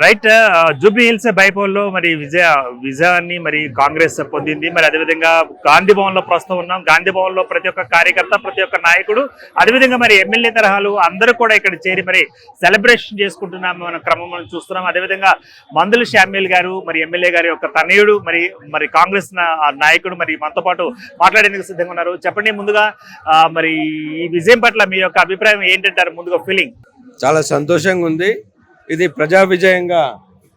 Right. Jubilee hills బైపోల్లో మరి విజయాన్ని మరి కాంగ్రెస్ పొందింది. మరి అదేవిధంగా గాంధీ భవన్ లో ప్రస్తుతం ఉన్నాం. గాంధీ భవన్ లో ప్రతి ఒక్క కార్యకర్త, ప్రతి ఒక్క నాయకుడు, అదేవిధంగా మరి ఎమ్మెల్యే తరహాలు అందరూ కూడా ఇక్కడ చేరి మరి సెలబ్రేషన్ చేసుకుంటున్నాం మన క్రమం మనం చూస్తున్నాం. అదేవిధంగా మందుల శామ్యుల్ గారు మరి ఎమ్మెల్యే గారి యొక్క తనయుడు మరి కాంగ్రెస్ నాయకుడు మరి మనతో పాటు మాట్లాడేందుకు సిద్ధంగా ఉన్నారు. చెప్పండి, ముందుగా మరి ఈ విజయం పట్ల మీ యొక్క అభిప్రాయం ఏంటంటారు? ముందుగా ఫీలింగ్ చాలా సంతోషంగా ఉంది. ఇది ప్రజా విజయంగా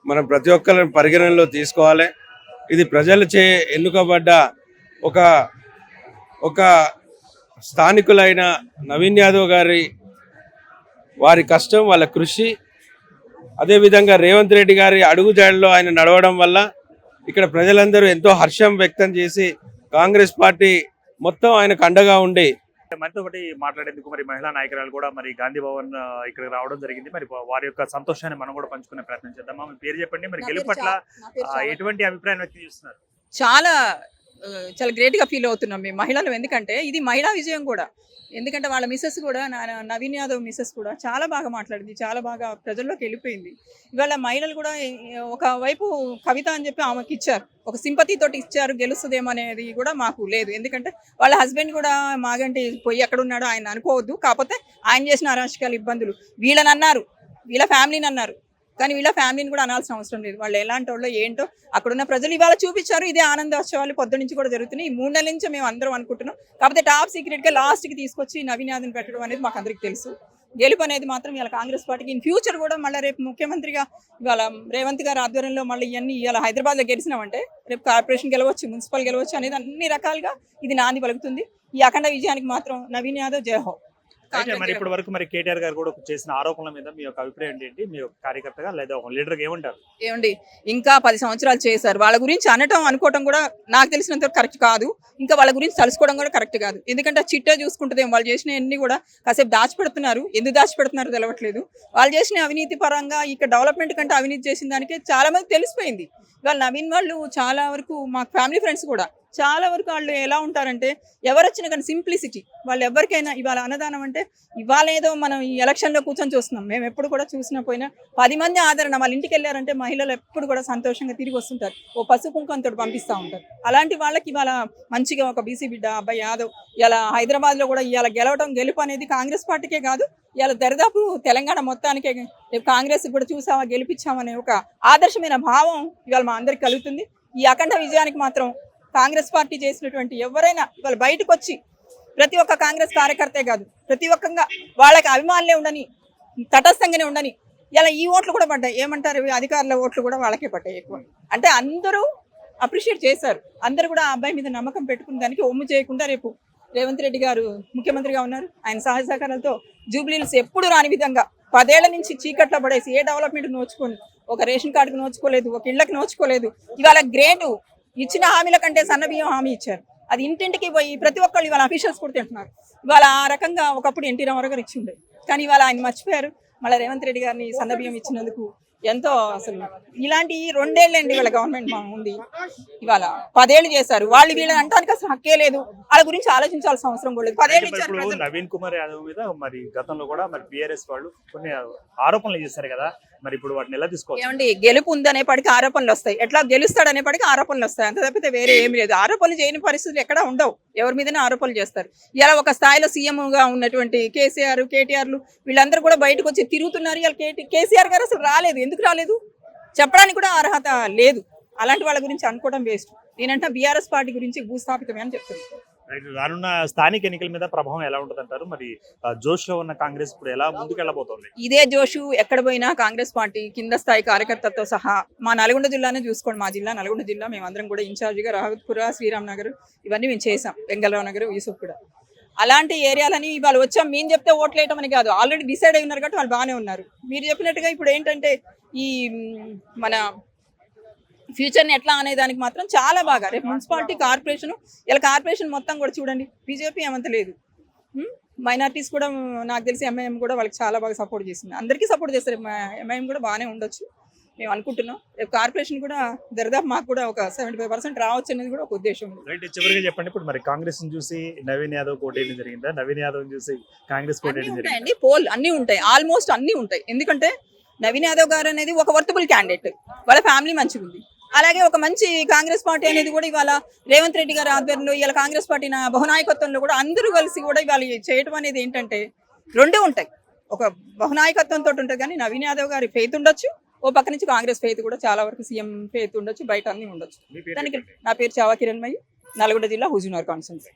మనం ప్రతి ఒక్కరిని పరిగణనలో తీసుకోవాలి. ఇది ప్రజలచే ఎన్నుకబడ్డ ఒక స్థానికులైన నవీన్ యాదవ్ వారి కష్టం, వాళ్ళ కృషి, అదేవిధంగా రేవంత్ రెడ్డి గారి అడుగుజాడలో ఆయన నడవడం వల్ల ఇక్కడ ప్రజలందరూ ఎంతో హర్షం వ్యక్తం చేసి కాంగ్రెస్ పార్టీ మొత్తం ఆయనకు అండగా ఉండి మనతో ఒకటి మాట్లాడేందుకు మరి మహిళా నాయకురాలు కూడా మరి గాంధీ భవన్ ఇక్కడికి రావడం జరిగింది. మరి వారి యొక్క సంతోషాన్ని మనం కూడా పంచుకునే ప్రయత్నం చేద్దాం. మీ పేరు చెప్పండి, మరి గెలుపు పట్ల ఎటువంటి అభిప్రాయం వ్యక్తం చేస్తున్నారు? చాలా చాలా గ్రేట్ గా ఫీల్ అవుతున్నాం మేము మహిళలు. ఎందుకంటే ఇది మహిళా విజయం కూడా. ఎందుకంటే వాళ్ళ మిస్సెస్ కూడా, నవీన్ యాదవ్ మిస్సెస్ కూడా చాలా బాగా మాట్లాడింది, చాలా బాగా ప్రజల్లోకి వెళ్ళిపోయింది. ఇవాళ మహిళలు కూడా ఒకవైపు కవిత అని చెప్పి ఆమెకి ఇచ్చారు, ఒక సింపతి తోటి ఇచ్చారు. గెలుస్తుందేమో అనేది కూడా మాకు లేదు. ఎందుకంటే వాళ్ళ హస్బెండ్ కూడా మాగంటి పోయి ఎక్కడున్నాడో ఆయన అనుకోవద్దు. కాకపోతే ఆయన చేసిన అరాచకాల ఇబ్బందులు వీళ్ళని అన్నారు, వీళ్ళ ఫ్యామిలీని అన్నారు. కానీ వీళ్ళ ఫ్యామిలీని కూడా అనాల్సిన అవసరం లేదు. వాళ్ళు ఎలాంటి వాళ్ళు ఏంటో అక్కడున్న ప్రజలు ఇవాళ చూపించారు. ఇదే ఆనందోత్సవాలు పొద్దు నుంచి కూడా జరుగుతున్నాయి. ఈ 3 నెలల నుంచి మేము అందరం అనుకుంటున్నాం. కాకపోతే టాప్ సీక్రెట్గా లాస్ట్కి తీసుకొచ్చి నవీన్ యాదవ్ని పెట్టడం అనేది మాకు అందరికీ తెలుసు. గెలుపు అనేది మాత్రం ఇవాళ కాంగ్రెస్ పార్టీకి ఇన్ ఫ్యూచర్ కూడా మళ్ళీ రేపు ముఖ్యమంత్రిగా ఇవాళ రేవంత్ గారి ఆధ్వర్యంలో మళ్ళీ ఇవన్నీ ఇవాళ హైదరాబాద్లో గెలిచినామంటే రేపు కార్పొరేషన్ గెలవచ్చు, మున్సిపల్ గెలవచ్చు అనేది అన్ని రకాలుగా ఇది నాంది పలుకుతుంది. ఈ అఖండ విజయానికి మాత్రం నవీన్ యాదవ్ జయహో. మరి ఇప్పటి వరకు మరి కేటీఆర్ గారు కూడా చేసిన ఆరోపణల మీద మీ యొక్క అభిప్రాయం ఏంటి? మీ యొక్క కార్యకర్తగా లేదా ఒక లీడర్గా ఏమంటారు? ఏమండి, ఇంకా 10 సంవత్సరాలు చేశారు. వాళ్ళ గురించి అనుకోవటం కూడా నాకు తెలిసినంత కరెక్ట్ కాదు. ఇంకా వాళ్ళ గురించి తలుసుకోవడం కూడా కరెక్ట్ కాదు. ఎందుకంటే చిట్టే చూసుకుంటుంది. వాళ్ళు చేసిన అన్ని కూడా కాసేపు దాచిపెడుతున్నారు. ఎందుకు దాచిపెడుతున్నారో తెలవట్లేదు. వాళ్ళు చేసిన అవినీతి పరంగా ఇక్కడ డెవలప్మెంట్ కంటే అవినీతి చేసిన దానికి చాలా మంది తెలిసిపోయింది. ఇవాళ నవీన్ వాళ్ళు చాలా వరకు మా ఫ్యామిలీ ఫ్రెండ్స్ కూడా చాలా వరకు వాళ్ళు ఎలా ఉంటారంటే ఎవరు వచ్చినా కానీ సింప్లిసిటీ. వాళ్ళు ఎవరికైనా ఇవాళ అన్నదానం అంటే ఇవాళ ఏదో మనం ఈ ఎలక్షన్లో కూర్చొని చూస్తున్నాం. మేము ఎప్పుడు కూడా చూసినా పోయినా 10 మంది ఆదరణ. వాళ్ళ ఇంటికి వెళ్ళారంటే మహిళలు ఎప్పుడు కూడా సంతోషంగా తిరిగి వస్తుంటారు. ఓ పసుపు కుంకంతో పంపిస్తూ ఉంటారు. అలాంటి వాళ్ళకి ఇవాళ మంచిగా ఒక బీసీ బిడ్డ అబ్బాయి యాదవ్ ఇలా హైదరాబాద్లో కూడా ఇవాళ గెలుపు అనేది కాంగ్రెస్ పార్టీకే కాదు, ఇవాళ దరిదాపు తెలంగాణ మొత్తానికే. రేపు కాంగ్రెస్ కూడా చూసామా గెలిపించామనే ఒక ఆదర్శమైన భావం ఇవాళ మా అందరికి కలుగుతుంది. ఈ అఖండ విజయానికి మాత్రం కాంగ్రెస్ పార్టీ చేసినటువంటి ఎవరైనా ఇవాళ బయటకు వచ్చి ప్రతి ఒక్క కాంగ్రెస్ కార్యకర్తే కాదు, ప్రతి ఒక్కగా వాళ్ళకి అభిమానులే ఉండని, తటస్థంగానే ఉండని. ఇలా ఈ ఓట్లు కూడా పడ్డాయి. ఏమంటారు, అధికారుల ఓట్లు కూడా వాళ్ళకే పడ్డాయి ఎక్కువ. అంటే అందరూ అప్రిషియేట్ చేశారు. అందరూ కూడా ఆ అబ్బాయి మీద నమ్మకం పెట్టుకున్న దానికి ఒమ్ము చేయకుండా రేపు రేవంత్ రెడ్డి గారు ముఖ్యమంత్రిగా ఉన్నారు. ఆయన సహాయ సహకారాలతో జూబ్లీహిల్స్ ఎప్పుడు రాని విధంగా 10 ఏళ్ల నుంచి చీకట్లో పడేసి ఏ డెవలప్మెంట్ నోచుకొని, ఒక రేషన్ కార్డుకు నోచుకోలేదు, ఒక ఇళ్లకు నోచుకోలేదు. ఇవాళ గ్రేటు ఇచ్చిన హామీల కంటే సన్నబియ్యం హామీ ఇచ్చారు. అది ఇంటింటికి పోయి ప్రతి ఒక్కళ్ళు ఇవాళ అఫీషియల్స్ కూడా తింటున్నారు. ఇవాళ ఆ రకంగా ఒకప్పుడు ఎన్టీ రామారావు గారు ఇచ్చిండే, కానీ ఇవాళ ఆయన మర్చిపోయారు. మళ్ళీ రేవంత్ రెడ్డి గారిని సన్నబియ్యం ఇచ్చినందుకు ఎంతో అసలు ఇలాంటి 2 ఏళ్ళండి వీళ్ళ గవర్నమెంట్ ఉంది. ఇవాళ 10 ఏళ్ళు చేశారు. వాళ్ళు వీళ్ళని అంటానికి అసలు హక్కే లేదు. వాళ్ళ గురించి ఆలోచించాల్సిన అవసరం కూడా లేదు. 10 ఏళ్ళు ఇచ్చారు. నవీన్ కుమార్ యాదవ్ మీద మరి గతంలో కూడా మరి బీఆర్ఎస్ వాళ్ళు కొన్ని ఆరోపణలు చేశారు కదా, మరి ఇప్పుడు వాటిని ఎలా తీసుకోవాలి? ఏమండి, గెలుపు ఉందనేపటికి ఆరోపణలు వస్తాయి, ఎట్లా గెలుస్తాడనేపటికి ఆరోపణలు వస్తాయి. అంత తప్పితే వేరే ఏమి లేదు. ఆరోపణలు చేయని పరిస్థితులు ఎక్కడ ఉండవు. ఎవరి మీదనే ఆరోపణలు చేస్తారు. ఇలా ఒక స్థాయిలో సీఎంగా ఉన్నటువంటి కేసీఆర్, కేటీఆర్లు వీళ్ళందరూ కూడా బయటకు వచ్చి తిరుగుతున్నారు. ఇలా కేసీఆర్ గారు అసలు రాలేదు. ఎందుకు రాలేదు చెప్పడానికి కూడా అర్హత లేదు. అలాంటి వాళ్ళ గురించి అనుకోవడం వేస్ట్. నేనంటే బీఆర్ఎస్ పార్టీ గురించి భూస్థాపితమే అని చెప్తున్నాను. రానున్న స్థానిక ఎన్నికల మీద ప్రభావం ఎలా ఉంటుంది అంటారు? మరి జోష్ లో ఉన్న కాంగ్రెస్ ఇప్పుడు ఎలా ముందుకు వెళ్ళబోతోంది? ఇదే జోషు ఎక్కడ పోయినా కాంగ్రెస్ పార్టీ కింద స్థాయి కార్యకర్తలతో సహా మా నల్గొండ జిల్లానే చూసుకోండి. మా జిల్లా నల్గొండ జిల్లా. మేమందరం కూడా ఇన్ఛార్జిగా రాహుత్పుర, శ్రీరామ్ నగర్ ఇవన్నీ మేము చేసాం. వెంగళరావు నగర్, యూసుఫ్ కూడా. అలాంటి ఏరియాలని వాళ్ళు వచ్చాం మేము చెప్తే ఓట్లు వేయటం అని కాదు, ఆల్రెడీ డిసైడ్ అయి ఉన్నారు కాబట్టి వాళ్ళు బాగానే ఉన్నారు. మీరు చెప్పినట్టుగా ఇప్పుడు ఏంటంటే ఈ మన ఫ్యూచర్ని ఎట్లా అనే దానికి మాత్రం చాలా బాగా రేపు మున్సిపాలిటీ కార్పొరేషన్, ఇలా కార్పొరేషన్ మొత్తం కూడా చూడండి, బీజేపీ ఏమంత లేదు. మైనార్టీస్ కూడా నాకు తెలిసి ఎంఐఎం కూడా వాళ్ళకి చాలా బాగా సపోర్ట్ చేసింది. అందరికీ సపోర్ట్ చేస్తారు. ఎంఐఎం కూడా బాగానే ఉండొచ్చు మేము అనుకుంటున్నాం. రేపు కార్పొరేషన్ కూడా దరిదాపు మాకు కూడా ఒక 75% రావచ్చు అనేది కూడా ఒక ఉద్దేశం. చివరిగా చెప్పండి, ఇప్పుడు మరి కాంగ్రెస్ చూసి నవీన్ యాదవ్ కోటేయడం జరిగిందా, నవీన్ యాదవ్ చూసి కాంగ్రెస్ కోటేయడం జరిగిందా? పోల్ అన్నీ ఉంటాయి, ఆల్మోస్ట్ అన్నీ ఉంటాయి. ఎందుకంటే నవీన్ యాదవ్ గారు అనేది ఒక వర్తబుల్ క్యాండిడేట్, వాళ్ళ ఫ్యామిలీ మంచిగా ఉంది. అలాగే ఒక మంచి కాంగ్రెస్ పార్టీ అనేది కూడా ఇవాళ రేవంత్ రెడ్డి గారి ఆధ్వర్యంలో ఇవాళ కాంగ్రెస్ పార్టీ బహునాయకత్వంలో కూడా అందరూ కలిసి కూడా ఇవాళ చేయడం అనేది ఏంటంటే రెండే ఉంటాయి. ఒక బహునాయకత్వంతో ఉంటుంది కానీ నవీన్ యాదవ్ గారి ఫెయిత్ ఉండొచ్చు, ఓ పక్క నుంచి కాంగ్రెస్ ఫెయిత్ కూడా చాలా వరకు సీఎం ఫెయిత్ ఉండొచ్చు, బయట అన్ని ఉండొచ్చు. దానికి నా పేరు చావా కిరణ్మయ్యి, నల్గొండ జిల్లా హుజూర్నగర్ కాన్స్టిట్యున్సీ.